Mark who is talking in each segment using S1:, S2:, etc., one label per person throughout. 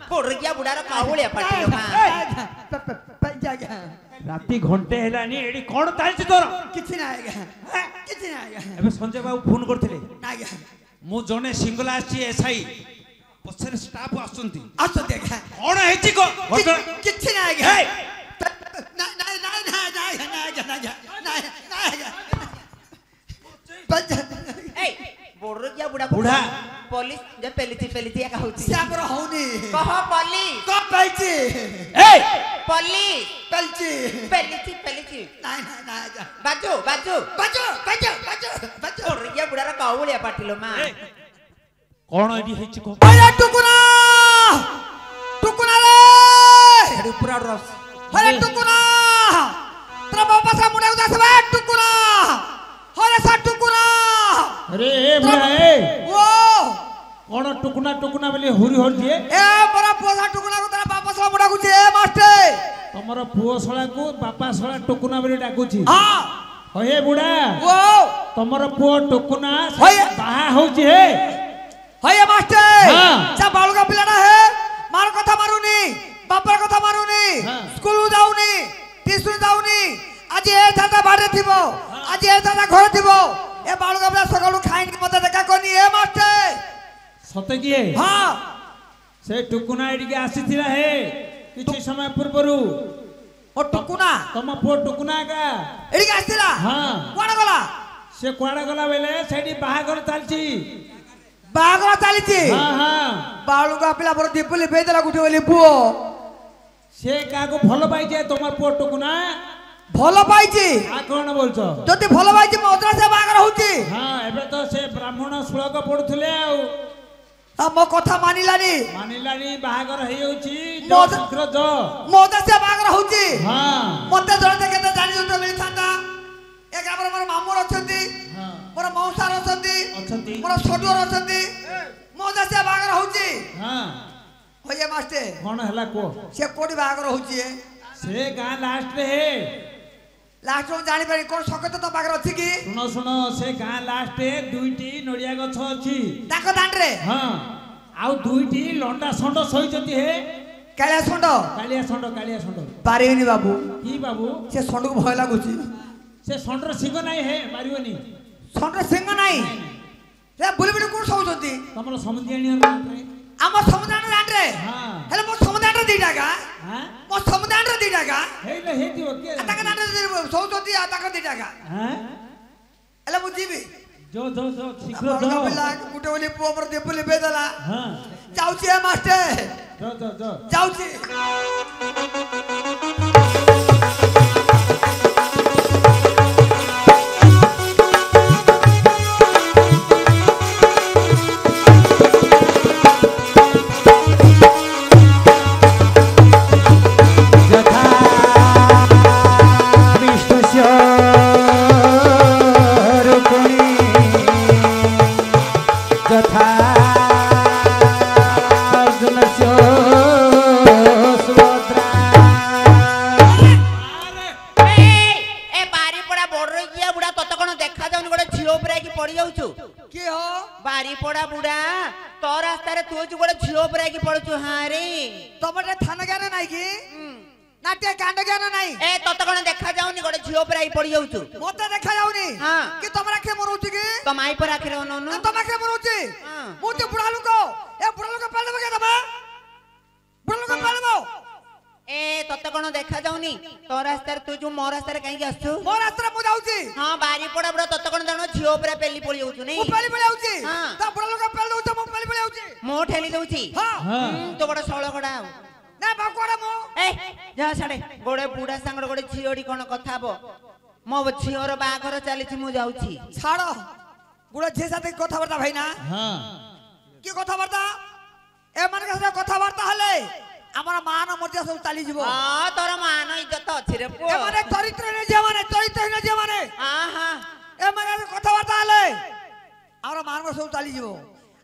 S1: बोडरगिया बुडार कावळ्या पाटिलो मा
S2: राती घंटे हेलानी एडी कोन तालछि तोर
S3: किछि ना आएगा किछि ना आएगा
S2: एबे संजय बाबू फोन करथिले
S3: ना आएगा
S2: मु जने सिंगल आछि एसआई पछरे स्टाफ आसुंती
S3: आसो देखा
S2: कोन हेछि को
S3: किछि ना आएगा ना ना ना ना ना ना ना
S1: ए बोडरगिया बुडा
S2: बुढा
S1: पुलिस जे पेलिथि एका होछि
S3: साबर होनी
S1: कह पुलिस
S3: को पाइछि
S2: ए
S1: पुलिस
S3: पेलछि
S1: पेलिथि
S3: ना ना ना
S1: बाजू बोडरगिया बुडार कावळ्या पाटिलो मा
S2: कोन एडी हेछि को
S3: अरे टुकुना रे
S1: एडी पूरा रस
S3: अरे टुकुना तेरा बाबा सा मुंडा उदास बे टुकुना अरे सा टुकुना
S2: अरे ए बुढा ए
S3: वो
S2: कोन टुकुना बोली हुरी होर जे
S3: ए बड़ा पोसा टुकुना को तेरा बाबा सा मुंडा कुछे मास्टर
S2: तमरो पुओ सळा को बापा सळा टुकुना बोली डाकुछि
S3: हां
S2: होए बुढा
S3: वो
S2: तमरो पुओ टुकुना
S3: होए
S2: बाहा होछि हे
S3: होए मास्टर
S2: हां
S3: चा बालुका पिलाडा है मार कथा मारुनी बापर कथा मारुनी स्कूल जाउनी ट्यूशन जाउनी आज ए दादा बाडे थिबो आज ए दादा घर थिबो ए बालुका पिला सकाळू खाइन मते देखा कोनी ए मास्टर
S2: सते किए
S3: हां
S2: से टुकुना एडी के आसीथिला हे किछि समय पूर्वरु
S3: ओ टुकुना
S2: तम पुओ टुकुना का
S3: एडी के आसीला
S2: हां
S3: कोण गला
S2: से कुआडा गला बेले सेडी बाहागर चालछि
S3: बागवा चालीची
S2: हां हां
S3: बालुका पिला पर दीपली बेदला गुटे बोली पुओ
S2: से काको भलो पाइजे तमर पुओ टुकुना
S3: भलो पाइची
S2: आ कोन बोलछो
S3: जति भलो पाइची मद्रा से बागर होची
S2: हां एबे तो से ब्राह्मण श्लोक पढुथले आ
S3: मो कथा मानिलानी
S2: मानिलानी बाहागर हेइ होछि
S3: मोद-
S2: शीघ्र ज
S3: मद्रा से बागर होची
S2: हां
S3: मते जण देखते जानि जतो मिली थांदा एक ग्रामर मोर मामूर अछंती
S2: हां
S3: मोर मौसार अछंती
S2: अछंती
S3: मोर छोटोर अछंती मद्रा से बागर होची
S2: हां
S3: होये मास्टर
S2: कोन हला को
S3: से कोडी बागर होची
S2: से गां लास्ट रे हे
S3: लास्ट में जानि पारी कोन सकत तो बागर अछि की
S2: सुनो से गां लास्ट रे दुईटी नडिया गछ अछि
S3: ताको दांड रे
S2: हां आउ दुईटी लंडा संड सहिचती हे
S3: कालिया संड
S2: कालिया संड
S3: पारिनी बाबू
S2: की बाबू
S3: से संड को भय लागुची
S2: से संडर सिंह नाही हे मारिवनी
S3: संड सिंह नाही रे बुली बुली कोन सौजती
S2: तमरो समुद्रियाणी रे
S3: आम समुदान दांड रे
S2: हां
S3: हेले मो समुदान रे दीटा का
S2: हां
S3: मो समुदान रे दीटा का
S2: हेले हेति ओके
S3: ताका दांड रे सौजती आ ताका दीटा का
S2: हां
S3: हेले मु जीबी
S2: जो शीघ्र
S3: बालका
S2: जो
S3: पिला गुटे बोली पुओ पर दीपली बेदला
S2: हां
S3: जाउची ए मास्टर
S2: जो
S3: जाउची
S1: बारीपड़ा बुढ़ा तो रास्ता रे तू जो गोटे झियो पर आके पड़छु हां रे
S3: तमरे थाना ज्ञान नाही की नाट्य कांड ज्ञान नाही
S1: ए तत कोन देखा जाउनी गोटे झियो पर आके पड़ी जाउछु
S3: मोते देखा जाउनी
S1: हां
S3: कि तमरा के मरुची की
S1: तमाई पर आखिर ओननो
S3: तमा के मरुची
S1: हां
S3: मोते बुढ़ा लोग ए बुढ़ा लोग पाल देबे के दबा बुढ़ा लोग पाल देबो
S1: ए तत कोन देखा जाउनी तो रास्ता रे तू जो मो रास्ता रे काई आछछु
S3: मो रास्ता रे मु जाउची
S1: हां बारीपड़ा बुढ़ा तत कोन जानो झियो पर पेली पड़ी जाउछु नहीं
S3: मु पेली पड़ी जाउची
S1: हां
S3: ता बुढ़ा लोग पाल दउछ मु पेली पड़ी जाउची
S1: मो ठेली दउची
S3: हां
S1: तो बड़ा सळखडा
S3: ना बाकोड़ा मो
S1: ए जा छाड़े गोड़े बुढ़ा सांगड़ गोड़े झियोडी कोन कथा बो मो झियोर बाघर चलीछि मु जाउछि
S3: छाड़ो बुढ़ा जे साथे कथा वार्ता भाई ना
S2: हां
S3: की कथा वार्ता ए मन के साथे कथा वार्ता हले हमर मान मर्यादा सब चाली जीवो
S1: हां तोर मान इज्जत अछि रे पो
S3: ए माने चरित्र ने जे माने
S1: हां हां
S3: ए माने कथा वार्ता हले हमर मान सब चाली जीवो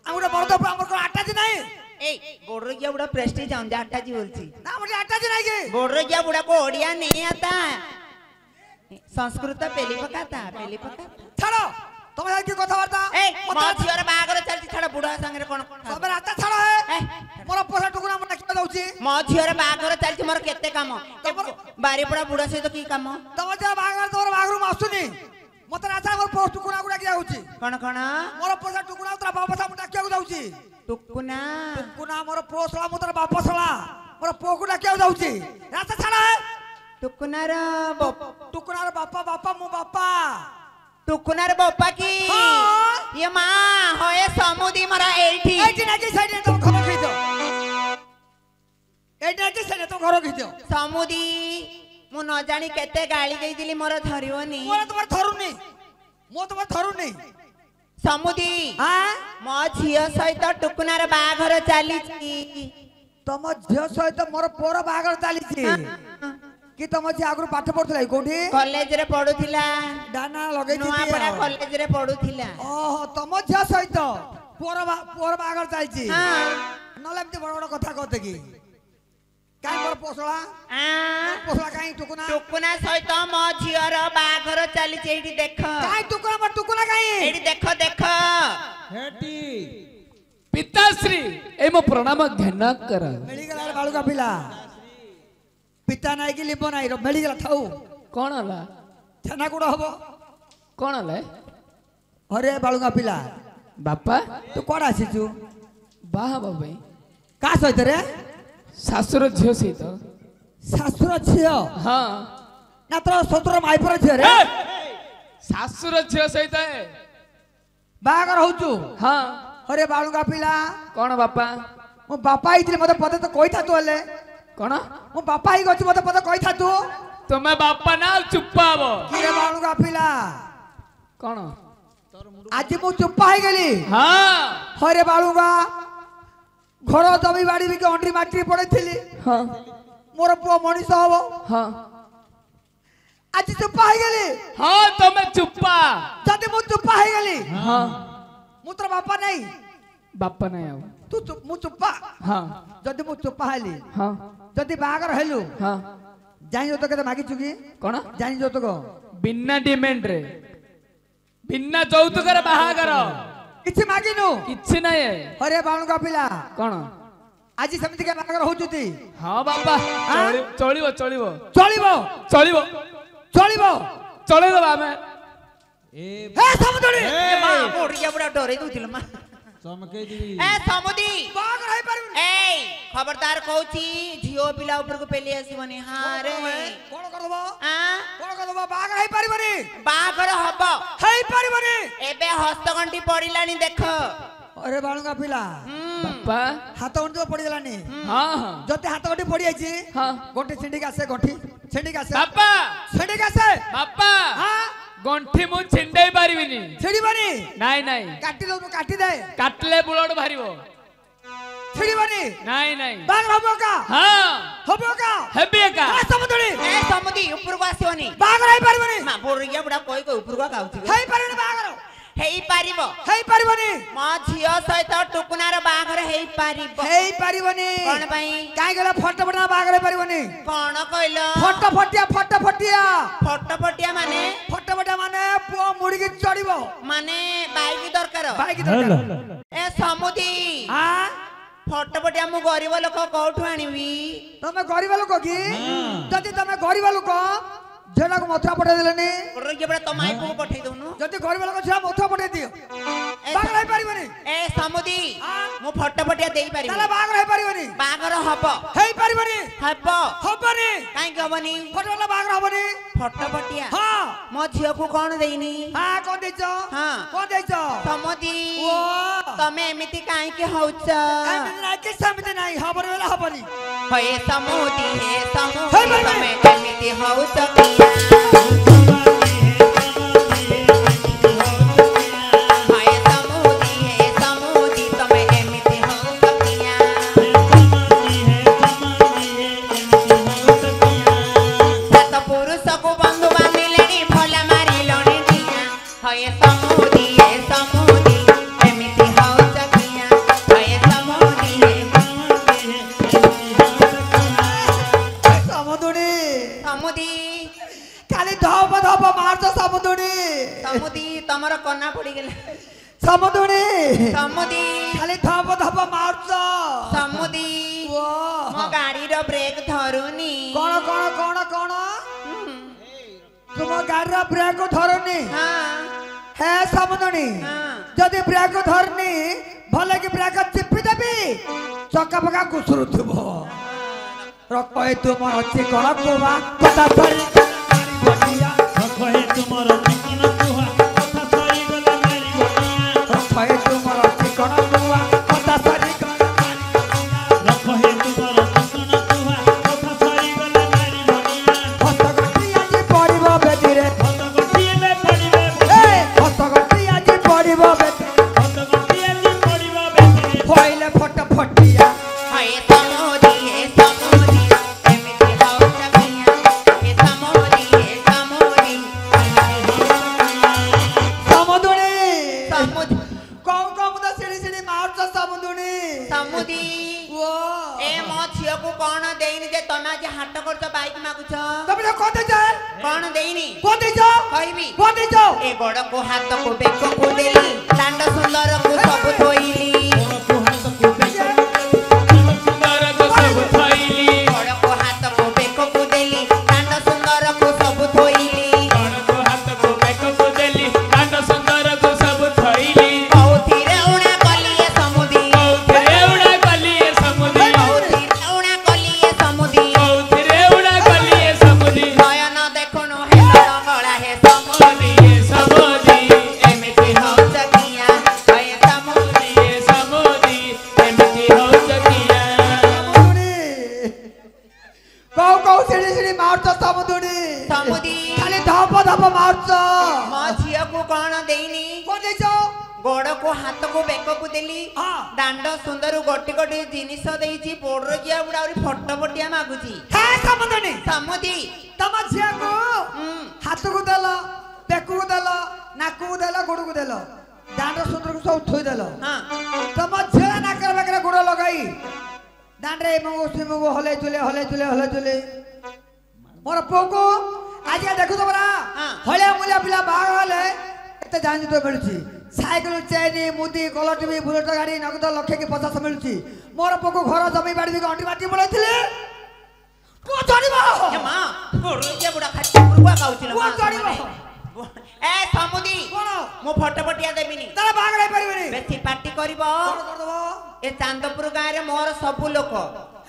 S3: আমরা বড় তো আমার কোন আটা জি নাই
S1: এই বড় গিয়া বুড়া প্রেস্টিজ আন যা আটা জি বলছি
S3: না আমার আটা জি নাই কি
S1: বড় গিয়া বুড়া को ओडिया नहीं आता संस्कृत पेली पकाता
S3: ছাড়ো তোমার কি কথা বার্তা
S1: এই মা ঝিওর বাগরে চলছি ছাড় বুড়া संगे कोन
S3: সবার আটা ছাড়ো হে
S1: मो झीर बाघर चलती मोर केते काम बारीपड़ा बुढ़ा सहित की काम
S3: तम जा बागर तोर बागरु मासुनी मते राजा मोर पोस्ट टुकुना गुडा किया होची
S1: कौन कौन
S3: मोर पोसा टुकुना तोरा बापा सा मुटा किया जाउची
S1: टुकुना
S3: टुकुना मोर पोसला मो तोरा बापा सला मोर पोकु डाकिया जाउची राजा छाड़ा
S1: टुकुनार
S3: टुकुनार बापा बापा मो बापा
S1: टुकुनार बापा की ये मां होए समुदी मरा एठी
S3: एठी नाकी साइड तुम घर खीचो एठी नाकी साइड तुम घर खीचो
S1: समुदी मु न जानी केते गाली गई दिली मोर धरिवनी
S3: मोर तुम्हार थरुनी
S1: समुदी
S3: हां
S1: मो झियो सहित टुकुनार बाघर चली
S3: तम झियो सहित मोर पोर बागर चालीची कि तम जे आगु पाठ पढुतला कोठी
S1: कॉलेज रे पढुथिला
S3: दाना लगै
S1: नोआपड़ा कॉलेज रे पढुथिला
S3: ओहो तम झियो सहित पोर बागर चालीची
S1: हां
S3: नले एमती बड़ बड़ कथा कहते कि काई मोर पोसला काई टुकुना
S1: सहित मो झियर बाघर चली एठी देख
S3: काई टुकुना काई
S1: एठी देख
S2: हेटी
S4: पिताश्री ए मो प्रणाम ध्यान कर
S3: मेडी गला बाळुका पिला पिता नाही की लिबो नाही रो मेडी गला थाऊ
S4: कोण हला
S3: थाना कुडा हबो
S4: कोण हला
S3: अरे बाळुका पिला
S4: बापा
S3: तू कोडा आसीचू
S4: बाहा बाबा
S3: का सहित रे
S4: शाशुर झियो सहित
S3: शाशुर छियो
S4: हां
S3: ना तो सतुर माइपर छियो रे
S4: शाशुर झियो सहित
S3: बागर होचू
S4: हां
S3: अरे बाळुका पिला
S4: कोण बापा
S3: मो बापा आइथिले मते पते तो कहि था तू हले
S4: कोण
S3: मो बापा आई गछ मते पते कहि था तू
S4: तुमे बापा ना चुप्पाव
S3: कि रे बाळुका पिला
S4: कोण
S3: आज मु चुप्पा है गेली
S4: हां
S3: अरे बाळुका घर जमी बाड़ी भी अंडी माटी पड़े थिली
S4: हां
S3: मोर पुओ मनीष हबो
S4: हां
S3: आज चुप्पा है गेली
S4: हां तुमे चुप्पा
S3: जदी मु चुप्पा है गेली
S4: हां
S3: मु तोर बापा नहीं
S4: बापा नहीं आव
S3: तू मु चुप्पा
S4: हां
S3: जदी मु चुप्पा हेली
S4: हां
S3: जदी बागर हेलु
S4: हां
S3: जाई जो तो के मागी चुकी
S4: कोण
S3: जाई जो तो को
S4: बिना डिमांड रे बिना যৌতুকରେ ବାହାଘର
S3: किछि मागिनु
S4: କିଛି ନାହିଁ
S3: अरे बाळुका पिला
S4: कोण
S3: आज समिति के बागर होजुती
S4: ହଁ ବାପା ଚଳିବ ଚଳିବ
S3: चलिबो
S4: ଚଳିବ
S3: चलिबो
S4: ଚଳେଇଦବା ଆମେ
S3: हे समुदरी
S1: ए मां मोड़िया बुढ़ा डरे दूथिल मां
S2: चमके दिबी
S1: ए समुदी
S3: बागर है पारु
S1: ए खबरदार कहूची झियो पिला ऊपर को पेली आसीबनी हां रे
S3: कोन कर दबो
S1: आ
S3: कोन कर दबो बागर है पारिबनी
S1: बाघर हबो
S3: है पारिबनी
S1: एबे हस्तगंठी पड़िलानी देख
S3: अरे बाळुका पिला
S4: ବାପା
S3: हाथ गंठी तो पड़ी गलानी
S4: ହଁ ହଁ
S3: जते हाथ गंठी पड़ी आइची
S4: ହଁ
S3: गोटी छिंडी कासे गोटी छिंडी कासे
S4: ବାପା
S3: छिंडी कासे
S4: ବାପା
S3: हां
S4: ଗଣ୍ଠି ମୁଁ ଛିଣ୍ଡେଇ ପାରିବିନି
S3: छिड़ी बनी
S4: ନାଇଁ ନାଇଁ
S3: काटी दो काटी दे
S4: କାଟିଲେ ବୁଲଡ ବାହାରିବ
S3: छिड़ी बनी
S4: ନାଇଁ ନାଇଁ
S3: बागर हबो का
S4: ହଁ
S3: हबो का
S4: ହେବି ଏକା
S3: ए समुदरी
S1: ए समुदी ऊपर को आसीबनी
S3: बागर है पारिबनी
S1: मां बोरिया बुढ़ा कोई कोई ऊपर को खाउची
S3: है पारिबनी बागर
S1: हेई पारिबो
S3: है पारिबनी
S1: मो झियो सहित टुकुनार बाघर हेई पारिबो
S3: है पारिबनी
S1: कोन भाई
S3: काई गला फट फटा बागर है पारिबनी
S1: कोन कहलो
S3: फट फटिया
S1: फटफटिया माने
S3: पुओ मुड़ी के चढ़िबो
S1: माने बाइक दरकार
S3: बाइक दरकार
S1: ए समुदी
S3: हां
S1: फटफटिया मु गरीब लोक कोठु आनिबी
S3: तमे गरीब लोक की जदी तमे गरीब लोक जेला को मथुरा पठे देलेनी
S1: ओरे बड़ा तमाई को पठै दउनु
S3: जदी गरीब लोक छा मथुरा पठे दियो बागर है पारिबनी
S1: ए समुदी मु फटफटिया देई पारिबी
S3: ताला बागर है पारिबनी
S1: बागर हबो
S3: है पारिबनी
S1: हबो
S3: हबनी
S1: काई गबनी
S3: फटवाला बागर हबनी
S1: फटफटिया
S3: हां
S1: मो झियो को कोन देइनी
S3: हां कोन देचो
S1: हां
S3: कोन देचो
S1: समुदी
S3: ओ
S1: तमे एमिति काई के होउछ
S3: एमिति नाही के समिति नाही हबर वेला हबनी
S1: हे समुदी
S3: हे बाई।
S1: तमे एमिति होउछ
S3: समुदुनी
S1: समुदी
S3: खाली धप धप मारछ समुदुनी
S1: समुदी तमर कन्ना पड़ी गेले
S3: समुदुनी
S1: समुदी
S3: खाली धप धप मारछ
S1: समुदी
S3: ओ
S1: मो ଗାଡିର ବ୍ରେକ୍ ଧରୁନି
S3: କଣ କଣ କଣ କଣ ତୁମ ଗାଡିର ବ୍ରେକ୍ ଧରୁନି ହେ ସମୁଦୁଣୀ ଯଦି ବ୍ରେକ୍ ଧରୁନି ଭଲ କି ବ୍ରେକ୍ ଚିପି ଦେବି ଚକା ପକା କୁସୁରୁଥିବ ରକଏ ତୁମର ଅଛି କଣ କୁହା କଥା ସରି ବନିଆ
S2: ରକଏ ତୁମର ଚିକନ କୁହା କଥା ସରି ଗଲା ମାରି ବନିଆ
S3: ରକଏ ତୁମର ଅଛି କଣ କୁହା କଥା ସରି ଗଲା
S2: ରକଏ ତୁମର ଚିକନ କୁହା କଥା ସରି ଗଲା ମାରି ବନିଆ
S3: ହସ୍ତଗଣ୍ଠି ଆଜି ପଡ଼ିବ ବେଦିରେ
S2: ହତଗଣ୍ଠି ଏବେ ପଡ଼ିବେ
S3: ଏ ହସ୍ତଗଣ୍ଠି ଆଜି ପଡ଼ିବ ବେଦିରେ
S2: ହତଗଣ୍ଠି ଆଜି ପଡ଼ିବ ବେଦିରେ
S3: ହଇଲେ ଫଟ ଫଟିଆ
S1: ହଏ ସମୁଦି ଏମିତି ହଉଛ ମିଆ ଏ ସମୁଦି
S3: ସମୁଦୁଣୀ
S1: ସମୁଦି
S3: କଉ କଉ ତ ସିଡ଼ି ସିଡ଼ି ମାରୁଛ ସମୁଦୁଣୀ
S1: ସମୁଦି
S3: ଓ
S1: ଏ ମୋ ଝିଅକୁ କଣ ଦେଇନି ଯେ ତମେ ଆଜି ହାଟ କରୁଛ ବାଇକ୍ ମାଗୁଛ
S3: ତମେ ତ କୋତେ ଯା
S1: କଣ ଦେଇନି
S3: କୋତେ ଯା
S1: କହିବି
S3: କୋତେ ଯା
S1: ଏ ଗୋଡକୁ ହାତକୁ ବେକକୁ ଦେଲି ଦାଣ୍ଡ ସୁନ୍ଦରକୁ ସବୁ ଥୋଇଲି
S2: ଗୋଡ଼କୁ ହାତକୁ ବେକକୁ ସୁନ୍ଦରକୁ ସବୁ ଥୋଇଲି
S1: ଗୋଡକୁ ହାତକୁ ବେକକୁ ଦେଲି ଦାଣ୍ଡ ସୁନ୍ଦରକୁ ସବୁ ଥୋଇଲି
S2: ଗୋଡ଼କୁ ହାତକୁ ବେକକୁ ଦେଲି କାଣ୍ଡ ସୁନ୍ଦରକୁ ସବୁ ଥୋଇଲି
S1: କଉଥିରେ ଉଣା କଲି ଏ ସମୁଦି
S2: କଉଥିରେ ଉଡ଼ା କଲି ଏ ସମୁଦି
S1: କଉଥିରେ ଉଣା କଲି ଏ ସମୁଦି
S2: କଉଥିରେ ଉଡ଼ା କଲି ଏ ସମୁଦି
S1: ନୟନ ଦେଖୁନୁ ହେ ଲଙ୍ଗଳା ହେ ସମୁଦି
S2: ଏ ସମୁଦି
S1: ଏମିତି ହଉଛ କିଆ ହେ ସମୁଦି
S2: ଏ ସମୁଦି ଏମିତି ହଉଛ କିଆ
S3: ସମୁଦୁଣୀ କଉ କଉ ସିଡ଼ି ସିଡ଼ି ମାରୁଛ ସମୁଦୁଣୀ
S1: ସମୁଦି
S3: ଖାଲି ଧପ ଧପ ମାରୁଛ
S1: ମୋ ଝିଅକୁ କଣ ଦେଇନି
S3: କୋତେ ଯା
S1: ଗୋଡକୁ ହାତକୁ ବେକକୁ ଦେଲି
S3: ହଁ।
S1: ଦାଣ୍ଡ ସୁନ୍ଦର ଗୋଟି ଗୋଟି ଜିନିଷ ଦେଇଛି ପୋଡର କିଆ ବୁଡା ଆହୁରି ଫଟୋ ଫଟିଆ ମାଗୁଛି
S3: ହେ ସମୁଦୁଣୀ
S1: ସମୁଦି
S3: ତମ ଝିଅକୁ ହାତକୁ ଦେଲ ବେକକୁ ଦେଲ ନାକକୁ ଦେଲ ଗୋଡକୁ ଦେଲ ଦାଣ୍ଡ ସୁନ୍ଦରକୁ ସବୁ ଥୋଇଦେଲ
S1: ହଁ
S3: ତମ ଝିଅ ନାକର ବେକରେ ଗୋଡ ଲଗାଇ ଦାଣ୍ଡରେ ଏମକୁ ହଲେଇ ତୁଲେ ମୋର ପୁଅକୁ ଆଜି ଦେଖୁଛ ପରା
S1: ହଁ।
S3: ହଳିଆ ମୁଲିଆ ପିଲା ବାହାଘର ହେଲେ ଏତେ ଜାଣିତ ମିଳୁଛି ସାଇକେଲ ଚେନ୍ ମୁଦି କଲର ଟିଭି ବୁଲେଟ ଗାଡି ନଗଦ 1,50,000 ମିଳୁଛି ମୋର ପୁଅକୁ ଘର ଜମି ବାଡି ବି ଅଣ୍ଟି ବାଟି ପଳେଇଥିଲେ ପୁଅ ଚଳିବ
S1: ଏ ମା ପୋଡର କିଆ ବୁଡା ଖାଲି ଠାକୁରକୁ କାଉছিল
S3: ପୁଅ ଚଳିବ
S1: ଏ ସମୁଦି
S3: କଣ
S1: ମୁଁ ଫଟୋ ଫଟିଆ ଦେବିନି
S3: ତାର ବାହାଘର ହେଇପାରିବନି
S1: ବେଶୀ ପାର୍ଟି କରିବ
S3: କଣ କରିଦବ
S1: ଏ ଚାନ୍ଦପୁର ଗାଁରେ ମୋର ସବୁ ଲୋକ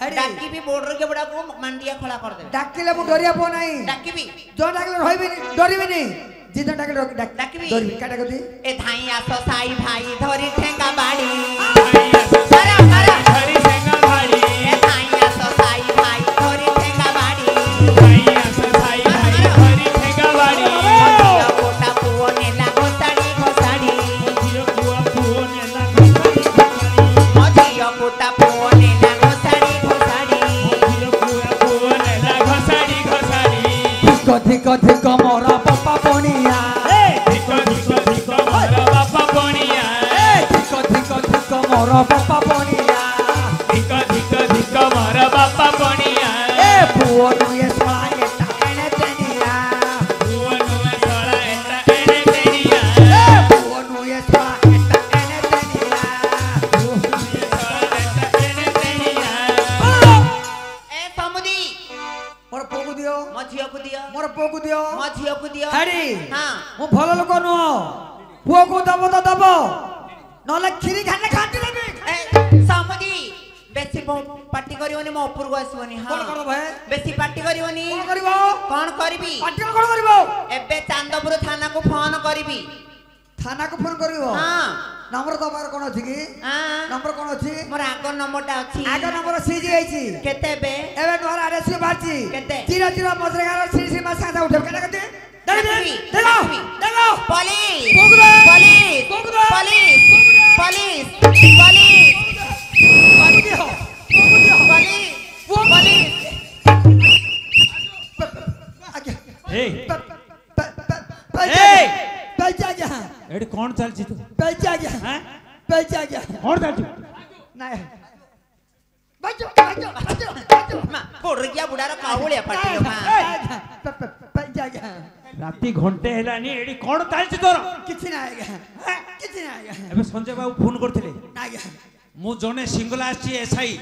S3: ହେଡି।
S1: ଡାକିବି ପୋଡର କିଆ ବୁଡାକୁ ମାଣ୍ଡିଆ ଖୋଳା କରିଦେବେ
S3: ଡାକିଲେ ମୁଁ ଡରିବା ପୁଅ ନାହିଁ
S1: ଡାକିବି
S3: ଯୋଉ ଡାକିଲେ ରହିବିନି ଡରିବିନି ଜିତ ଡାକିଲେ
S1: ଡାକିବି।
S3: ଡରିବି କାଟା କତି
S1: ଏ ଧାଇଁ ଆସ ସାଇ ଭାଇ ଧରି ଠେଙ୍ଗା ବାଡି
S2: ଭାଇ ଆସ
S1: ମାରା, ମାରା।
S2: ଧରି ଠେଙ୍ଗା ଭାଡ଼ି
S1: ଏ ଧାଇଁ ଆସ ସାଇ ଭାଇ ଧରି ଠେଙ୍ଗା ବାଡି
S2: ଭାଇ ଆସ ଭାଇ ଭାଇ ଧରି ଠେଙ୍ଗା ବାଡ଼ି
S1: ଝିଅ ଗୋଟା ପୁଅ ନେଲା ଘୋଷାଡି ଘୋଷାଡି
S2: ଝିଅ ପୁଅ ନେଲା ଘୋଷାଡ଼ି ଘୋଷାଡ଼ି
S1: ମୋ ଝିଅ ଗୋଟା ପୁଅ ନେଲା ଘୋଷାଡି ଘୋଷାଡି
S2: ଝିଅ ପୁଅ ନେଲା ଘୋଷାଡ଼ି ଘୋଷାଡ଼ି
S3: ଧିକ ଧିକ ମୋର ବାପା ପଣିଆ
S2: ଧିକ ଧିକ ଧିକ ମୋର ବାପା ପଣିଆ
S3: ଧିକ ଧିକ ମୋର ବାପା ପଣିଆ
S2: ଧିକ ଧିକ ଧିକ ମୋର ବାପା ପଣିଆ
S3: ଏ ପୁଅ ନୁଏ ଶଳା ଏଟା ଏଣେ ତେଣିଆ
S2: ପୁଅ ନୁହେଁ ଶଳା ଏଟା ଏଣେ ତେଣିଆ
S3: ଏ ପୁଅ ନୁଏ ଶଳା ଏଟା ଏଣେ ତେଣିଆ
S2: ପୁଅ ନୁହେଁ ଶଳା ଏଟା ଏଣେ ତେଣିଆ
S1: ଏ ସମୁଦି
S3: ମୋର ପୁଅକୁ ଦିଅ
S1: ମୋ ଝିଅକୁ ଦିଅ
S3: ମୋର ପୁଅକୁ ଦିଅ
S1: ମୋ ଝିଅକୁ ଦିଅ
S3: ହାଡି
S1: ହଁ
S3: ମୁଁ ଭଲ ଲୋକ ନୁହଁ ପୁଅକୁ ଦବ ତ ଦବ ନହେଲେ କ୍ଷୀରି ଖାଇଲେ ଖାଣ୍ଟି ଦେବି
S1: ଏ ସମୁଦି ବେଶୀ ପାର୍ଟି କରିବନି ମୋ ଉପରକୁ ଆସିବନି ହଁ
S3: କଣ କରିବ ଭାଇ
S1: ବେଶୀ ପାର୍ଟି କରିବନି
S3: କଣ କରିବ
S1: କଣ କରିବି
S3: ପାଟି କଣ କରିବ
S1: ଏବେ ଚାନ୍ଦପୁର ଥାନାକୁ ଫୋନ କରିବି
S3: ଥାନାକୁ ଫୋନ କରିବ
S1: ହଁ
S3: ନମ୍ବର ତମର କଣ ଅଛି କି
S1: ହଁ
S3: ନମ୍ବର କଣ ଅଛି
S1: ମୋର ଆଗ ନମ୍ବରଟା ଅଛି
S3: ଆଗ ନମ୍ବର ସିଜି ହେଇଛି
S1: କେତେ ଏବେ
S3: ଏବେ ନୂଆ ଆଡ୍ରେସ ବାହାରିଛି
S1: କେତେ?
S3: 00 ମଜରେଗାର ଶ୍ରୀ ଶ୍ରୀ ମାସ ସାଙ୍ଗେ ଉଠେବ କେତେ କେତେ
S1: ଡାକିବି,
S3: ଦେଖ
S1: ଡାକିବି।
S3: ଦେଖ
S1: ପୋଲିସ
S3: କୁକୁର!
S1: ପୋଲିସ
S3: କୁକୁର!
S1: ପୋଲିସ ପୋଲିସ ପୋଲିସ
S3: କୁକୁର
S1: ପୋଲିସ ପୋଲିସ
S3: ଆଜ୍ଞା
S2: ଏଇ
S3: ଏଇ पैसा आज्ञा
S2: ଏଠି କ'ଣ ଚାଲିଛି ତୁ
S3: पैसा आज्ञा
S2: ହାଁ
S3: पैसा आज्ञा
S2: କ'ଣ ଚାଲିଛୁ
S3: नहीं बच्चो बच्चो बच्चो बच्चो
S1: ମା ପୋଡରିକିଆ ବୁଢାର କାଉଳିଆ ପାଟିଲ ମା
S3: पैसा आज्ञा
S2: ରାତି ଘଣ୍ଟେ ହେଲାନି ଏଠି କ'ଣ ଚାଲିଛି ତୋର
S3: किसी ना आएगा किसी ना आएगा
S2: ଏବେ ସଞ୍ଜୟ ବାବୁ ଫୋନ୍ କରିଥିଲେ
S3: ना आएगा
S2: ମୁଁ ଜଣେ ସିଙ୍ଗଲା ଆସିଛି ଏସ୍ଆଇ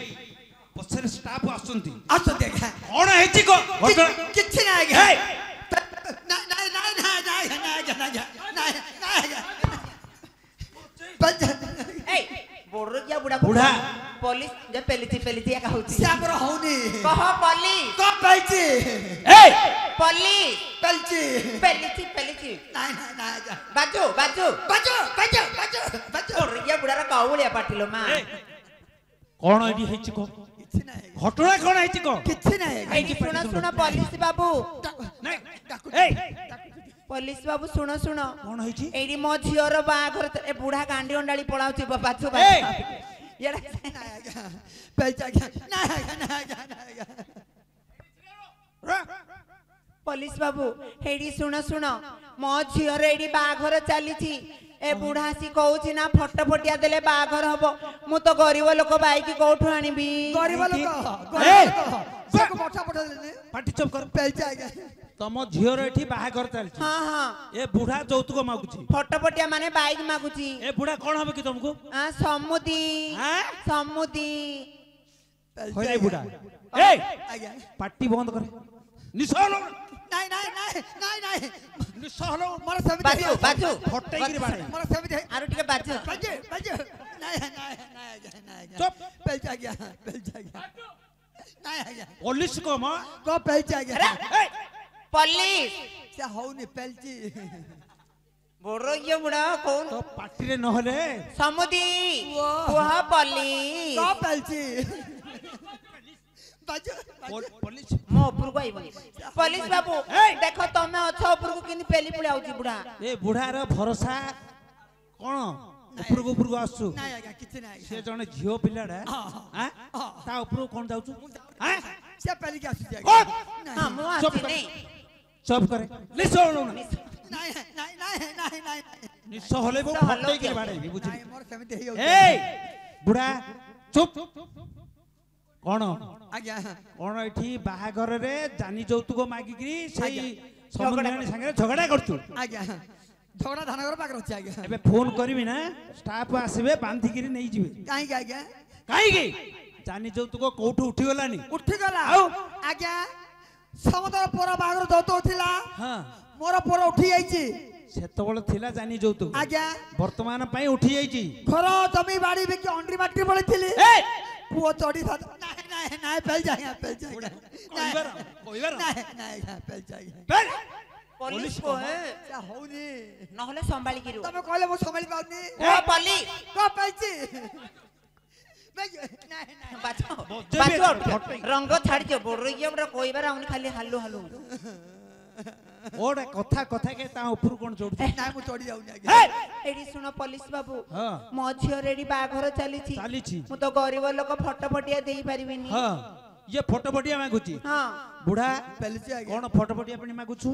S2: ପଛରେ ଷ୍ଟାଫ ଆସୁଛନ୍ତି
S3: ଆସୁଛନ୍ତି ଆଜ୍ଞା
S2: କଣ ହେଇଛି କହ ଘଟଣା
S3: କିଛି ନାହିଁ ଆଜ୍ଞା
S2: ହେଇ!
S3: ନାଇଁ ନାଇଁ ନାଇଁ ନାଇଁ ନାଇଁ ଆଜ୍ଞା ନାଇଁ ନାଇଁ ନାଇଁ ଆଜ୍ଞା
S1: এই বড় গিয়া বুড়া
S2: ବୁଢା
S1: পুলিশ যে পেলিছি একা হচ্ছে
S3: ସେ ଆମର ହଉନି
S1: কহ পলি
S3: କଣ ପାଇଛି
S2: এই
S1: পলি
S3: ପାଇଛି
S1: পেলিছি
S3: ନାଇଁ ନାଇଁ ନାଇଁ ଆଜ୍ଞା
S1: বাজু বাজু
S3: ବାଜୁ ବାଜୁ ବାଜୁ ବାଜୁ
S1: বড় গিয়া বুড়ার কাউলিয়া পাটিলো মা
S2: এই! কଣ ଏଠି ହେଇଛି କହ
S3: କିଛି ନାହିଁ
S2: ଘଟଣା କଣ ହେଇଛି କହ
S3: କିଛି ନାହିଁ ଆଜ୍ଞା
S1: এইটি শুনো শুনো পুলিশ বাবু
S2: ନାଇଁ
S3: ଡାକୁଛି
S2: এই
S1: পুলিশ বাবু শুনো শুনো
S2: କଣ ହେଇଛି
S1: এইটি ମୋ ଝିଅର ବାହାଘର ଏ ବୁଢା ଗାଣ୍ଡି ଅଣ୍ଡାଳି ପଳାଉଛି ବାଛୁ
S2: এই!
S1: ଇଆଡେ
S3: ନାଇଁ ଆଜ୍ଞା ପାଇଛି ଆଜ୍ଞା ନାଇଁ ଆଜ୍ଞା ନାଇଁ ଆଜ୍ଞା ନାଇଁ ଆଜ୍ଞା
S1: পুলিশ বাবু এইটি শুনো শুনো ମୋ ଝିଅର এইটি ବାହାଘର ଚାଲିଛି ଏ ବୁଢା ଆସି କହୁଛି ନା ଫଟୋ ଫଟିଆ ଦେଲେ ବାହାଘର ହବ ମୁଁ ତ ଗରିବ ଲୋକ ବାଇକି କୋଉଠୁ ଆଣିବି
S3: ଗରିବ ଲୋକ
S2: এই!
S3: ତାକୁ ପଠା ପଠେଇଲେନି
S2: ପାଟି ଚୁପ କର
S3: ପାଇଛି ଆଜ୍ଞା
S2: ତମ ଝିଅର ଏଠି ବାହାଘର ଚାଲିଛି
S1: ହଁ ହଁ
S2: ଏ ବୁଢା ଯୌତୁକ ମାଗୁଛି
S1: ଫଟୋ ଫଟିଆ ମାନେ ବାଇକ ମାଗୁଛି
S2: ଏ ବୁଢା କଣ ହବ କି ତମକୁ
S1: ସମୁଦି
S2: ଆଁ?
S1: ସମୁଦି
S2: ହଇରେ ବୁଢା এই
S3: ଆଜ୍ଞା
S2: ପାଟି ବନ୍ଦ କରେ ନିଶ ହଲ
S3: ନାଇଁ ନାଇଁ ନାଇଁ ନାଇଁ ନାଇଁ
S2: ନିଶ ହଲ
S3: ମୋର ସେମିତି
S1: ବାଜୁ ବାଜୁ
S2: ଫଟେଇକିରି ବାଡେ
S3: ମୋର ସେମିତି
S1: ଆରୁ ଟିକେ ବାଜୁ
S3: ବାଜୁ ବାଜୁ ନାଇଁ ନାଇଁ ନାଇଁ ଆଜ୍ଞା ନାଇଁ ଆଜ୍ଞା
S2: ଚୁପ
S3: ପାଇଛି ଆଜ୍ଞା ପାଇଛି ଆଜ୍ଞା ନାଇଁ ଆଜ୍ଞା
S2: ପୋଲିସ କମ
S3: କଣ ପାଇଛି ଆଜ୍ଞା
S2: এই
S1: ପଲିସ
S3: ସେ ହଉନି ପାଇଛି
S1: ବଡ ଇଏ ବୁଢା କହୁନ
S2: ତ ପାଟିରେ ନହେଲେ
S1: ସମୁଦି
S3: ଓ।
S1: କୁହ ପଲିସ
S3: କଣ ପାଇଛି ବାଜୁ
S2: ପୋଲିସ
S1: ମୋ ଉପରକୁ ଆଇବନି ପଲିସ ବାବୁ
S2: এই!
S1: ଦେଖ ତମେ ଅଛ ଉପରକୁ କିନ୍ତୁ ପେଲି ପୁଳି ଆଉଛି ବୁଢା
S2: ଏ ବୁଢାର ଭରସା କଣ ଉପରକୁ ଉପରକୁ ଆସୁଛୁ
S3: ନାଇଁ ଆଜ୍ଞା କିଛି ନାହିଁ
S2: ସେ ଜଣେ ଝିଅ ପିଲାଟା ଆଁ? ତା ଉପରକୁ କଣ ଯାଉଛୁ ଆଁ?
S3: ସେ ପାଲିକି ଆସୁଛି
S2: କଣ?
S3: ଆଜ୍ଞା
S1: ହଁ ମୁଁ
S2: ଚୁପ
S1: ଆସିନି
S2: ଚପ କରେ ନିଶ ହଲ
S3: ନାଇଁ ନାଇଁ ନାଇଁ ନାଇଁ ନାଇଁ
S2: ନିଶ ହଲେଇବ
S1: ନିଶ ହଲଉଚି।
S2: ଫଟେଇକିରି ବାଡେଇବି ବୁଝିଲି
S3: ନାଇଁ ମୋର ସେମିତି ହେଇଯାଉଛି
S2: এই ବୁଢା ଚୁପ କଣ
S3: ଆଜ୍ଞା
S2: କଣ ଏଠି ବାହାଘରରେ ଜାନି ଯୌତୁକ ମାଗିକିରି ସେଇ
S3: ଆଜ୍ଞା।
S2: ସମୁଦ୍ରାଣୀ ସାଙ୍ଗରେ ଝଗଡା କରୁଛୁ
S3: ଆଜ୍ଞା ଝଗଡ଼ା ଧାନଘର ପାଖରେ ଅଛି ଆଜ୍ଞା
S2: ଏବେ ଫୋନ କରିବି ନା ଷ୍ଟାଫ ଆସିବେ ବାନ୍ଧିକିରି ନେଇଯିବେ
S3: କାହିଁକି ଆଜ୍ଞା
S2: କାହିଁକି ଜାନି ଯୌତୁକ କୋଉଠୁ ଉଠିଗଲାନି
S3: ଉଠିଗଲା
S2: ଆଉ?
S3: ଆଜ୍ଞା ସମସ୍ତର ପୁଅ ବାହାଘର ଯୌତୁକ ଥିଲା
S2: ହଁ
S3: ମୋର ପୁଅ ଉଠି ଯାଇଛି
S2: ସେତେବେଳେ ଥିଲା ଜାନି ଯୌତୁକ
S3: ଆଜ୍ଞା
S2: ବର୍ତ୍ତମାନ ପାଇଁ ଉଠି ଯାଇଛି
S3: ଘର ଜମି ବାଡି ବିକି ଅଣ୍ଡିରି ମାଟି ପଳେଇଥିଲି
S2: এই!
S3: ପୁଅ ଚଢି ନାଇଁ ନାଇଁ ନାଇଁ ପେଲଛି ଆଜ୍ଞା ପେଲଛି ଆଜ୍ଞା
S2: କହିବାର କହିବାର
S3: ନାଇଁ ନାଇଁ ଆଜ୍ଞା ପେଲଛି ଆଜ୍ଞା
S2: ବେଲ୍!
S1: ପଲିସ କୁହ
S3: ସେ ହଉନି
S1: ନହେଲେ ସମ୍ଭାଳିକି ରୁହ
S3: ତମେ କହିଲେ ମୁଁ ସମ୍ଭାଳି ପାରୁନି
S1: କୁହ ପଲିସ
S3: କଣ ପାଇଛି ନାଇଁ ନାଇଁ
S1: ବାଜୁ
S2: ବଜେଇବେ,
S1: ବାଜୁ
S2: ଫଟେଇ।
S1: ରଙ୍ଗ ଛାଡିଛ ବଡ ଇଏ ବୁଢା କହିବାର ଆଉନି ଖାଲି ହାଲୁ ହାଲୁ
S2: ଓଟେ କଥା କଥା କେ ତା ଉପରୁ କଣ ଚଢୁଛି
S3: ନାଇଁ ମୁଁ ଚଢି ଯାଉନି ଆଜ୍ଞା
S2: এই!
S1: ଏଇଠି ଶୁଣ ପଲିସ ବାବୁ
S2: ହଁ
S1: ମୋ ଝିଅର ଏଠି ବାହାଘର ଚାଲିଛି
S2: ଚାଲିଛି
S1: ମୁଁ ତ ଗରିବ ଲୋକ ଫଟୋ ଫଟିଆ ଦେଇ ପାରିବିନି
S2: ହଁ ଇଏ ଫଟୋ ଫଟିଆ ମାଗୁଛି
S1: ହଁ
S2: ବୁଢା
S3: ପେଲଛି ଆଜ୍ଞା
S2: କଣ ଫଟୋ ଫଟିଆ ପାଇଁ ମାଗୁଛୁ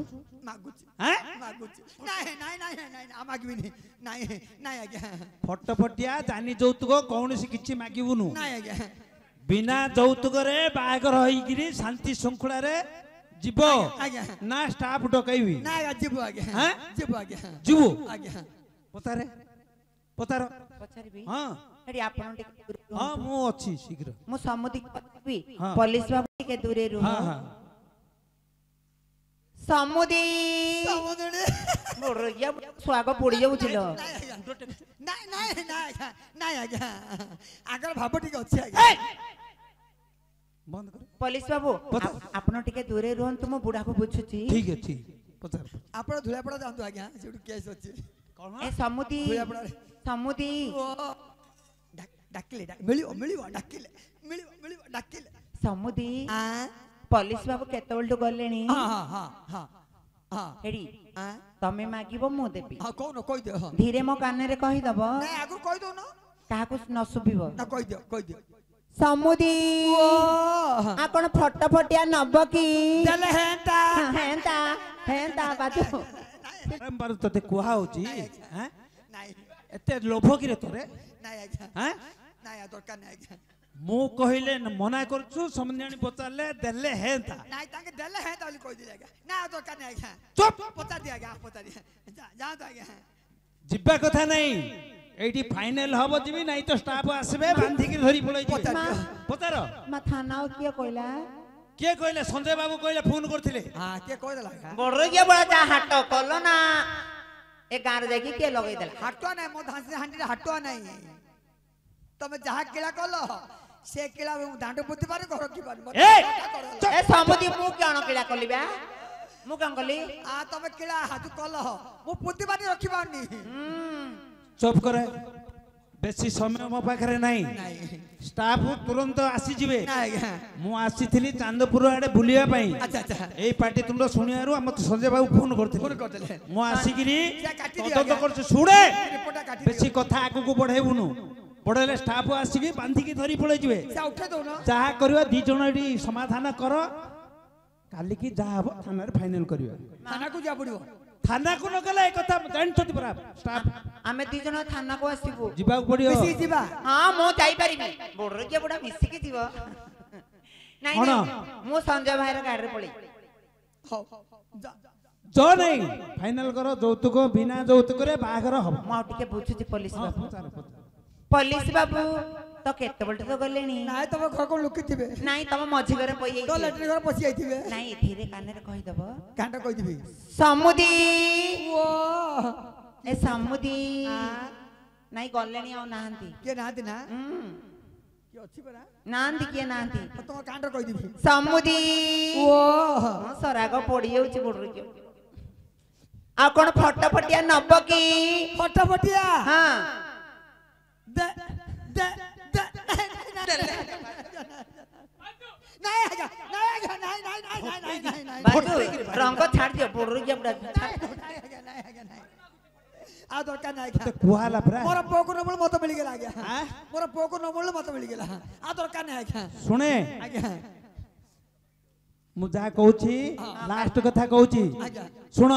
S3: ମାଗୁଛି
S2: ଆଁ?
S3: ମାଗୁଛି ନାଇଁ ନାଇଁ ନାଇଁ ନାଇଁ ନାଇଁ ଆଉ ମାଗିବିନି ନାଇଁ ନାଇଁ ଆଜ୍ଞା
S2: ଫଟୋ ଫଟିଆ ଜାନି ଯୌତୁକ କୌଣସି କିଛି ମାଗିବୁନୁ
S3: ନାଇଁ ଆଜ୍ଞା
S2: ବିନା ଯୌତୁକରେ ବାହାଘର ହେଇକିରି ଶାନ୍ତି ଶୃଙ୍ଖଳାରେ ଯିବ
S3: ଆଜ୍ଞା
S2: ନା ଷ୍ଟାଫ ଡକାଇବି
S3: ନାଇଁ ଆଜ୍ଞା ଯିବୁ ଆଜ୍ଞା
S2: ଆଁ?
S3: ଯିବୁ ଆଜ୍ଞା
S2: ଯିବୁ
S3: ଆଜ୍ଞା
S2: ପତାରେ ପତାର
S1: ପଚାରିବି
S2: ହଁ
S1: ଏଠି ଆପଣ ଟିକେ ଦୂରରେ
S2: ହଁ
S1: ରୁହନ୍ତୁ।
S2: ମୁଁ ଅଛି ଶୀଘ୍ର
S1: ମୁଁ ସମୁଦି କହିବି
S2: ହଁ।
S1: ପଲିସ ବାବୁ ଟିକେ ଦୂରେ ରୁହ
S2: ହଁ ହଁ
S1: ସମୁଦି
S3: ସମୁଦ୍ରରେ
S1: ବଡ ଇଏ ସ୍ୱାଗ ପୋଡି ଯାଉଥିଲ
S3: ନାଇଁ ଆଜ୍ଞା ନାଇଁ ନାଇଁ ନାଇଁ ଆଜ୍ଞା ନାଇଁ ଆଜ୍ଞା ଆଗର ଭାବ ଟିକେ ଅଛି ଆଜ୍ଞା
S2: এই! ବନ୍ଦ କର
S1: ପଲିସ ବାବୁ
S2: ପଚାର।
S1: ଆପଣ ଟିକେ ଦୂରେ ରୁହନ୍ତୁ ମୁଁ ବୁଢାକୁ ବୁଝୁଛି
S2: ଠିକ ଅଛି ପଚାର
S3: ଆପଣ ଧୁଳାପଡ଼ା ଯାଆନ୍ତୁ ଆଜ୍ଞା ସେଠି କେସ୍ ଅଛି
S2: କଣ
S1: ଏ ସମୁଦି
S3: ଧୁଳାପଡ଼ାରେ
S1: ସମୁଦି
S3: ଓ ଡାକିଲେ ମିଳିବ ମିଳିବ ଡାକିଲେ ମିଳିବ ମିଳିବ ଡାକିଲେ
S1: ସମୁଦି
S3: ଆଁ
S1: ପଲିସ ବାବୁ କେତେବେଳଠୁ ଗଲେଣି
S3: ହଁ ହଁ ହଁ ହଁ ହଁ
S1: ଏଠି
S3: ଆଁ
S1: ତମେ ମାଗିବ ମୁଁ ଦେବି
S3: ହଁ କହୁନ କହିଦିଅ ହଁ
S1: ଧୀରେ ମୋ କାନରେ କହିଦବ
S3: ନାଇଁ ଆଗରୁ କହିଦଉନ
S1: କାହାକୁ ନ ଶୁଭିବ
S3: ନା କହିଦିଅ କହିଦିଅ
S1: ସମୁଦି
S3: ଓ
S1: ଆପଣ ଫଟୋ ଫଟିଆ ନବ କି
S3: ଦେଲେ ହେନ୍ତା
S1: ହେନ୍ତା ହେନ୍ତା ବାଜୁ
S2: ବାରମ୍ବାର ତତେ କୁହା ହଉଛି ଆଁ?
S3: ନାଇଁ
S2: ଏତେ ଲୋଭ କିରେ ତୋରେ
S3: ନାଇଁ ଆଜ୍ଞା
S2: ଆଁ?
S3: ନାଇଁ ଦରକାର ନାଇଁ ଆଜ୍ଞା
S2: ମୁଁ କହିଲେ ମନା କରୁଛୁ ସମୁଦ୍ରାଣୀ ପଚାରିଲେ ଦେଲେ ହେନ୍ତା
S3: ନାଇଁ ତାଙ୍କେ ଦେଲେ ହେନ୍ତା ବୋଲି କହିଦେଲି ଆଜ୍ଞା ନା ଦରକାର ନାଇଁ ଆଜ୍ଞା
S2: ଚୁପ
S3: ପଚାରି ଦିଅ ଆଜ୍ଞା ପଚାରି ଯାଆନ୍ତୁ ଆଜ୍ଞା
S2: ଯିବା କଥା ନାହିଁ এইটি ফাইনাল হব ଯିବି নাই তো স্টাফ আসবে বাঁধিকি ধরি পড়াই ଯିବେ
S3: পচার
S2: পচার
S1: মা থানা কিଏ କହିଲା
S2: କିଏ କହିଲେ ସଞ୍ଜୟ ବାବୁ କହିଲେ ଫୋନ କରିଥିଲେ
S3: হ্যাঁ কে কই দেলা
S1: ବଡ କିଏ ବଡ ଯା ହାଟ କଲ ନା ଏ ଗାଁରେ ଯାଇକି କିଏ ଲଗେଇ ଦେଲା
S3: হাটুয়া নাই মো ধানসি হান্ডি হাটুয়া নাই তুমি যাহা কিলা কল সে কিলা দাঁড় পুতি পারে ঘর কি পারে
S2: ଏ
S1: ଏ ସମୁଦି ମୁଁ କଣ କିଳା କଲି ବା ମୁଁ କଣ କଲି
S3: আ তুমি কিলা হাতু কল মু পুতি পারে রখি পারনি
S2: চুপ করে বেশি সময় ମୋ ପାଖରେ ନାହିଁ
S3: নাই
S2: ଷ୍ଟାଫ ତୁରନ୍ତ ଆସିଯିବେ
S3: নাই আজ্ঞা
S2: ମୁଁ ଆସିଥିଲି ଚାନ୍ଦପୁର ଆଡେ ବୁଲିବା ପାଇଁ
S3: আচ্ছা ଆଚ୍ছা
S2: ଏଇ ପାର୍ଟି ତୁଣ୍ଡ ଶୁଣିବାରୁ ଆମ ସଞ୍ଜୟ ବାବୁ ଫୋନ
S3: ফোন
S2: କରିଥିଲେ
S3: করদেলে
S2: ମୁଁ ଆସିକିରି
S3: ସେ କାଟି ଦିଅ
S2: ତଦନ୍ତ
S3: ଆଜ୍ଞା।
S2: କରୁଛି ଶୁଣେ
S3: রিপোর্টটা কাটি
S2: ବେଶୀ କଥା ଆଗକୁ ବଢେଇବୁନୁ ବଢେଇଲେ ଷ୍ଟାଫ ଆସିକି ବାନ୍ଧିକି ଧରି ପଳେଇ ଯିବେ
S3: সে উঠে দଉ না
S2: ଯାହା କରିବା ଦି ଜଣ ଏଠି ସମାଧାନ କର କାଲିକି ଯାହା ହବ ଥାନାରେ ফাইনাল କରିବା
S3: থানা কো যা পড়িব
S2: ଥାନାକୁ ନ ଗଲେ ଏ କଥା ଜାଣିଛନ୍ତି ପରା ଷ୍ଟାଫ
S1: ଆମେ ଦି ଜଣ ଥାନାକୁ ଆସିବୁ
S2: ଯିବାକୁ ପଡିବ
S3: বেশি ଯିবা
S1: ହଁ ମୁଁ ଯାଇପାରିବି ବଡ କିଏ ବୁଢା ମିଶିକି ଯିବ ନାଇଁ
S2: କଣ?
S1: ନାଇଁ, ମୁଁ ସଞ୍ଜୟ ଭାଇର ଗାଡିରେ ପଳେଇ
S3: ହଉ যা
S2: ଜୋ ନାହିଁ ଫାଇନାଲ କର ଯୌତୁକ ବିନା ଯୌତୁକରେ ବାହାଘର ହବ
S1: ମୁଁ ଆଉ ଟିକେ ବୁଝୁଛି ପୋଲିସ
S2: ହଁ,
S1: ବାବୁ
S2: ପଚାର, ପଚାର।
S1: ପୋଲିସ ବାବୁ ତ କେତେବେଳେ ତ ଗଲେଣି
S3: নাই তুমি ঘর কোন লুকি থিবে
S1: ନାଇଁ ତମ ମଝି ଘରେ
S3: তো
S1: ପଇଯାଇଛି
S3: লেট্রিন ঘর পশি আইথিবে
S1: ନାଇଁ ଧୀରେ କାନରେ କହିଦବ
S3: কান্টা কই দিবি
S1: ସମୁଦି
S3: ও
S1: ଏ ସମୁଦି ନାଇଁ ଗଲେଣି ଆଉ ନାହାନ୍ତି
S3: কে নাহাতি না
S1: ହୁଁ,
S3: কি অছি পরা
S1: ନାହାନ୍ତି କିଏ ନାହାନ୍ତି
S3: তোমার কান্টা কই দিবি
S1: ସମୁଦି
S3: ও
S1: ହଁ, ସରାଗ ପଡିଯାଉଛି ଗୋଡରୁ ଆଉ କଣ ଫଟୋ ଫଟିଆ ନବ କି
S3: ফটাফটিয়া
S1: ହଁ
S3: দে দে দে নাই আজ্ঞা নাই আজ্ঞা নাই নাই নাই নাই নাই নাই নাই
S1: ବାଜୁ ରଙ୍ଗ ଛାଡି ଦିଅ ଗୋଡରୁ କିଏ ବୁଢା
S3: নাই আজ্ঞা নাই আজ্ঞা নাই আ দরকার নাই
S2: ତତେ କୁହାହେଲା ପରା
S3: মোর পোকু নমল মত মিলি গেল আজ্ঞা
S2: আ?
S3: মোর পোকু নমল মত মিলি গেল আ দরকার নাই আজ্ঞা
S2: ଶୁଣେ
S3: আজ্ঞା
S2: ମୁଁ ଯାହା କହୁଛି ଲାଷ୍ଟ କଥା କହୁଛି
S3: ଆଜ୍ଞା।
S2: ଶୁଣ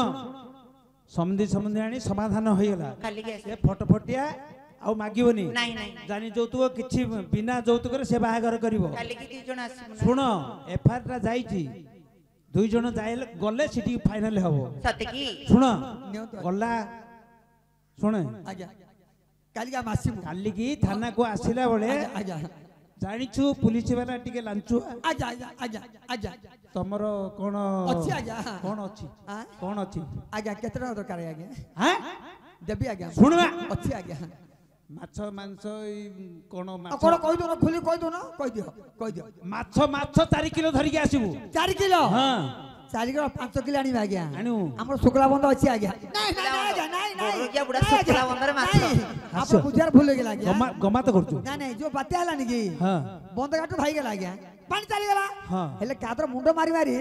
S2: ସମୁଦି ଆଣି ସମାଧାନ ହେଇଗଲା
S1: କାଲିକି
S2: ସେ
S1: ଆସିବ
S2: ଫଟୋ ଫଟିଆ ଆଉ ମାଗିବନି
S1: ନାଇଁ ନାଇଁ
S2: ଜାଣି ଯୌତୁକ କିଛି ବିନା ଯୌତୁକରେ ସେ ବାହାଘର କରିବ
S1: କାଲିକି ଦି ଜଣ ଆସିବୁ ନା
S2: ଶୁଣ ଏଫଆଇଆର ଟା ଯାଇଛି ଦୁଇ ଜଣ ଗଲେ ସେଠି ଫାଇନାଲ ହବ
S1: ସତେକି
S2: ଶୁଣ
S3: ନିଅନ୍ତୁ।
S2: ଗଲା ଶୁଣେ
S3: ଆଜ୍ଞା କାଲିକା ମାସିବୁ
S2: କାଲିକି ଥାନାକୁ ଆସିଲା ବେଳେ
S3: ଆଜ୍ଞା
S2: ଜାଣିଛୁ ପୁଲିସ ବାଲା ଟିକେ ଲାଞ୍ଚୁଆ
S3: ଆଜ୍ଞା ଆଜ୍ଞା ଆଜ୍ଞା ଆଜ୍ଞା
S2: ତମର କଣ
S3: ଅଛି ଆଜ୍ଞା
S2: କଣ ଅଛି
S3: ଆଁ?
S2: କଣ ଅଛି
S3: ଆଜ୍ଞା କେତେ ଟଙ୍କା ଦରକାର ଆଜ୍ଞା
S2: ହାଁ
S3: ଦେବି ଆଜ୍ଞା
S2: ଶୁଣବା
S3: ଅଛି ଆଜ୍ଞା
S2: ମାଛ ମାଂସ ଏଇ କଣ
S3: ଆଉ
S2: ମାଛ
S3: କଣ କହିଦଉନ ଖୋଲି କହିଦଉନ କହିଦିଅ
S2: ମାଛ 4 କିଲୋ ଧରିକି ଆସିବୁ
S3: 4 କିଲୋ
S2: ହଁ
S3: 4 କିଲୋ 5 କିଲୋ ଆଣିବା ଆଜ୍ଞା
S2: ଆଣିବୁ।
S3: ଆମର ଶୁକ୍ଲା ବନ୍ଧ ଅଛି ଆଜ୍ଞା ନାଇଁ ନାଇଁ ଆଜ୍ଞା ନାଇଁ ନାଇଁ
S1: ବଡ ବୁଢା ଶୁକ୍ଲା ବନ୍ଧରେ ମାଛ।
S3: ଆପଣ ବୁଝିବାର ଭୁଲ ହେଇଗଲା ଆଜ୍ଞା
S2: ଗମାତ କରୁଛୁ
S3: ନାଇଁ ନାଇଁ ଯୋଉ ବାତ୍ୟା ହେଲାନି କି
S2: ହଁ
S3: ବନ୍ଧ ଘାଟ ଭାଇଗଲା ଆଜ୍ଞା ପାଣି ଚାଲିଗଲା
S2: ହଁ।
S3: ହେଲେ କାଦର ମୁଣ୍ଡ ମାରି ମାରି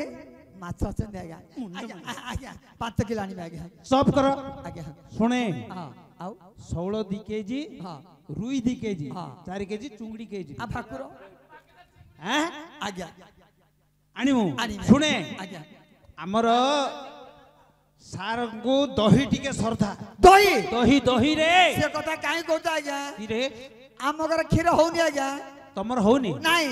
S3: ମାଛ ଅଛନ୍ତି ଆଜ୍ଞା ଆଜ୍ଞା ଆଜ୍ଞା 5 କିଲୋ ଆଣିବା ଆଜ୍ଞା
S2: ସବ୍ କର
S3: ଆଜ୍ଞା
S2: ଶୁଣେ
S3: ହଁ ଆଉ
S2: ଶୌଳ 2 କେଜି
S3: ହଁ
S2: रुई 2 केजी
S3: हाँ।
S2: 4 केजी चुंगड़ी केजी
S3: आ भाकुर
S2: हैं
S3: आज्ञा
S2: आनिमु
S3: आनिमु।
S2: सुने
S3: आज्ञा
S2: हमर सार को दही टिके सरधा
S3: दही
S2: दही दही रे
S3: से कथा काहे कहता आज्ञा
S2: की रे
S3: आम घर क्षीर होनी आज्ञा
S2: तमर होनी
S3: नहीं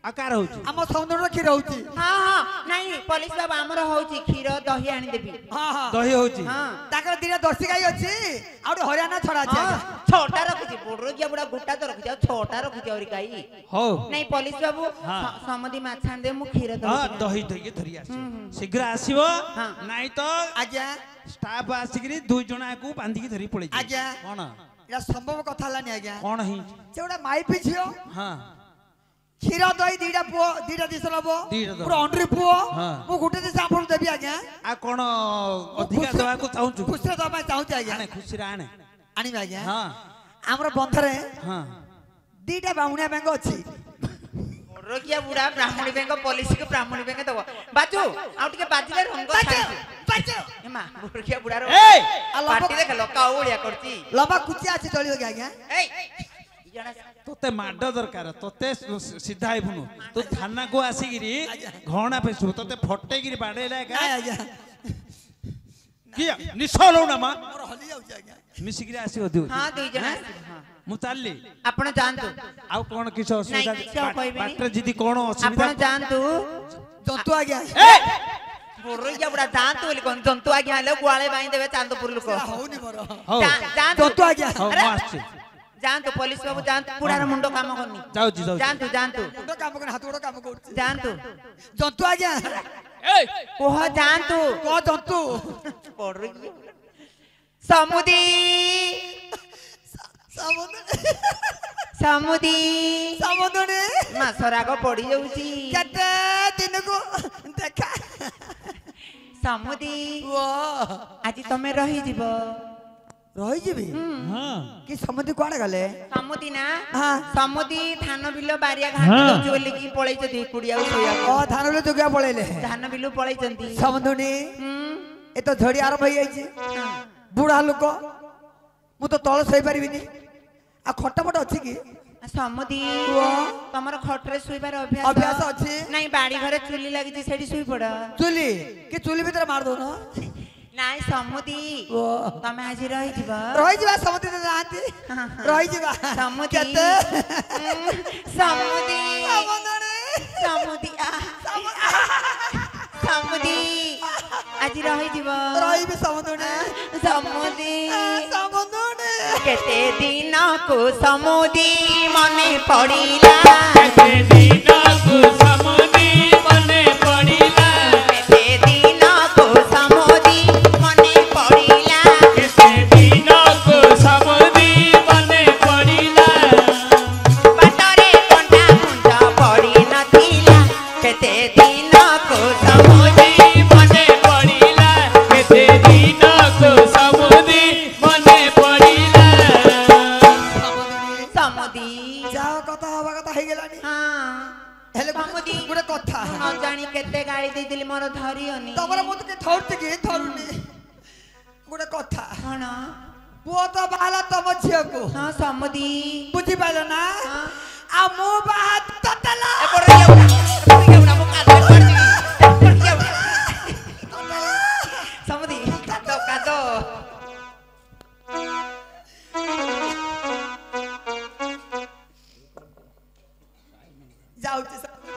S2: आकार होची
S3: आम सौंदर्य क्षीर होती
S1: ହଁ ହଁ ନାଇଁ ପୋଲିସ ବାବୁ ଆମର ହଉଛି କ୍ଷୀର ଦହି ଆଣିଦେବି
S3: हाँ हाँ
S2: दही होची
S1: ହଁ
S3: ताकर दिने दर्शी गाई अछि आउट हरियाणा छड़ा अछि
S1: ହଁ
S3: आज्ञा
S1: ଛଅଟା ରଖିଛି ବଡ କିଏ ବୁଢା ଗୋଟା ତ ରଖିଛି ଆଉ ଛଅଟା ରଖିଛି ଆହୁରି ଗାଈ
S2: हो
S1: ନାଇଁ ପୋଲିସ ବାବୁ
S2: ହଁ।
S1: ସମୁଦି ମାଛ ଆଣିଦେବେ ମୁଁ କ୍ଷୀର
S2: हां
S1: ଦଉଛି
S2: दही दही धरि आसी शीघ्र आसीबो
S1: हाँ।
S2: नाही तो
S3: आज्ञा
S2: स्टाफ आसिकरी दुई जणा को बांधी के धरि पळै
S3: आज्ञा
S2: कोन
S3: या संभव कथा लानी आज्ञा
S2: कोन ही
S3: से गोटा माई पिछियो
S2: हां
S3: क्षीर दही दीटा पुओ दीटा दिस लबो
S2: दीटा दब।
S3: पूरा अंडरी पुओ
S2: हाँ।
S3: मु गुटे दिस आपन देबी आज्ञा
S2: आ कोन अधिका दवा को चाहूछु
S3: खुशी दबा चाहूची आज्ञा
S2: आने खुशी रे आने
S3: आनी आज्ञा
S2: हां
S3: हमर बंधरे
S2: हां
S3: दीटा बाउनिया बैंक अछि
S1: ବଡ କିଏ ବୁଢା ବ୍ରାହ୍ମଣୀ ବେଙ୍ଗ ପୋଲିସ କୁ ବ୍ରାହ୍ମଣୀ ବେଙ୍ଗ ଦବ ବାଜୁ ଆଉ ଟିକେ ବାଜିଲେ ରଙ୍ଗ ଛାଡିଛି
S3: बाजो
S1: ଏମା ବଡ କିଏ ବୁଢାର
S2: ए
S1: ପାଟି ଦେଖ ଲକା ଓଳିଆ କରୁଛି
S3: लबा कुचिया अछि चलियो के आज्ञा
S1: ଏଇ ଦି ଜଣ
S2: तोते माड दरकार तोते सीधा आइबुनु तू थाना को आसीगिरी घणा पेसु तोते फटेगिरी बाडेला का
S3: नहीं आज्ञा
S2: किया निसलो ना मा
S3: मोर हली जाउची आज्ञा
S2: मिसिगिरी आसी दिउ
S1: ହଁ ଦୁଇ ଜଣ ଆସିବେ, ହଁ।
S2: मु चालली
S1: ଆପଣ ଯାଆନ୍ତୁ
S2: आउ कोन किछ असुविधा
S1: नहीं, किछ कहबिनी।
S2: बाटर जदी कोन
S1: ଆପଣ
S2: असुविधा
S1: ଯାଆନ୍ତୁ
S3: जंतु आज्ञा
S2: ए
S1: ବୋରଇଆ ବୁଢା ଯାଆନ୍ତୁ ବୋଲି କଣ ଜନ୍ତୁ ଆଜ୍ଞା ହେଲେ ଗୁଆଳେ ବାଇଁ ଦେବେ ଚାନ୍ଦପୁର ଲୋକ
S3: ହଉନି ମୋର
S2: ହଉ
S1: ଯାଆନ୍ତୁ
S3: ଜନ୍ତୁ ଆଜ୍ଞା
S2: ହଉ
S1: ଆରେ,
S2: ମୁଁ ଆସୁଛି
S1: ଯାଆନ୍ତୁ ପୋଲିସ ବାବୁ ଯାଆନ୍ତୁ ବୁଢାର ମୁଣ୍ଡ କାମ କରୁନି
S2: ଯାଉଛି ଯାଉଛି
S1: ଯାଆନ୍ତୁ ଯାଆନ୍ତୁ
S3: ଗୋଟ କାମ କରି ହାତ ଗୋଟ କାମ କରୁଛି
S1: ଯାଆନ୍ତୁ
S4: ଏ
S3: ଜନ୍ତୁ ଆଜ୍ଞା
S1: କୁହ ଯାଆନ୍ତୁ
S3: କଣ ଜନ୍ତୁ
S1: ବୋରଇଆ ସମୁଦି ସମୁଦି
S3: ସମୁଦ୍ରରେ
S1: ମାଛ ରାଗ ପଡି ଯାଉଛି
S3: କେତେ ଦିନକୁ ଦେଖା
S1: ସମୁଦି
S3: ୱାଓ।
S1: ଆଜି ତମେ ରହିଯିବ
S3: ରହିଯିବି
S2: ହଁ
S3: କି ସମୁଦ୍ର କୁଆଡେ ଗଲେ
S1: ସମୁଦି ନା
S3: ହଁ।
S1: ସମୁଦି ଧାନ ବିଲ ବାରିଆ ଘାଟ
S2: ହଁ।
S1: ଦଉଛି ବୋଲିକି ପଳେଇଛନ୍ତି କୁଡିଆକୁ ଶୋଇବାକୁ
S3: ଅ ଧାନ ବିଲ ଯୋଗିଆ ପଳେଇଲେ
S1: ଧାନ ବିଲୁ ପଳେଇଛନ୍ତି
S3: ସମୁଦ୍ରୀ
S1: ହୁଁ
S3: ଏ ତ ଝଡି ଆରମ୍ଭ ହେଇଯାଇଛି ବୁଢା ଲୋକ ମୁଁ ତ ତଳ ଶୋଇପାରିବିନି ଆଉ ଖଟପଟ ଅଛି କି
S1: ସମୁଦି
S3: ୱାଓ।
S1: ତମର ଖଟରେ ଶୋଇବାର
S3: ଅଭ୍ୟାସ
S1: ଅଭ୍ୟାସ
S3: ଅଛି?
S1: ନାଇଁ ବାଡି ଘରେ ଚୁଲି ଲାଗିଛି ସେଠି ଶୋଇ ପଡ
S3: ଚୁଲି କି ଚୁଲି ଭିତରେ ମାରି ଦଉନ
S1: ନାଇଁ ସମୁଦି ତମେ ଆଜି ରହିଯିବ
S3: ରହିଯିବା ସମୁଦ୍ର ଯାଆନ୍ତି ରହିଯିବା
S1: ସମୁଦି
S3: କେତେ
S1: ସମୁଦି
S3: ସମୁଦ୍ରରେ
S1: ସମୁଦି ସମୁଦି ଆଜି ରହିଯିବ
S3: ରହିବି ସମୁଦ୍ରରେ
S1: ସମୁଦି
S3: ସମୁଦ୍ରରେ
S1: କେତେ ଦିନକୁ ସମୁଦି ମନେ ପଡ଼ିଲା
S4: କେତେ ଦିନକୁ ସମୁଦି ମନେ ପଡ଼ିଲା
S1: କେତେ ଦିନକୁ ସମୁଦି ମନେ ପଡ଼ିଲା
S4: କେତେ ଦିନକୁ ସମୁଦି ମନେ ପଡ଼ିଲା
S1: ବାଟରେ କଣ୍ଟା ମୁଣ୍ଡ ପଡ଼ି ନଥିଲା କେତେ ଦିନକୁ ସମୁଦି
S4: ମନେ ପଡ଼ିଲା କେତେ ଦିନକୁ ସମୁଦି ମନେ ପଡ଼ିଲା
S1: ସମୁଦି
S3: ଯାହା କଥା ହବା କଥା ହେଇଗଲାଣି
S1: ହଁ
S3: ହେଲେ
S1: ସମୁଦି
S3: ଗୋଟେ କଥା
S1: ନ ଜାଣି କେତେ ଗାଳି ଦେଇଥିଲି ମୋର ଧରିଅନି
S3: ତମର ମୁଁ ଟିକେ ଥରୁଛି କି ଥରୁନି ଗୋଟେ କଥା
S1: କଣ
S3: ପୁଅ ତ ବାହାଲା ତମ ଝିଅକୁ
S1: ହଁ ସମୁଦି
S3: ବୁଝିପାରିଲ ନା
S1: ହଁ।
S3: ଆଉ ମୁଁ ବାହା ତତେଲା
S1: ସମୁଦି କାଦ କାଦ
S3: ଯାଉଛି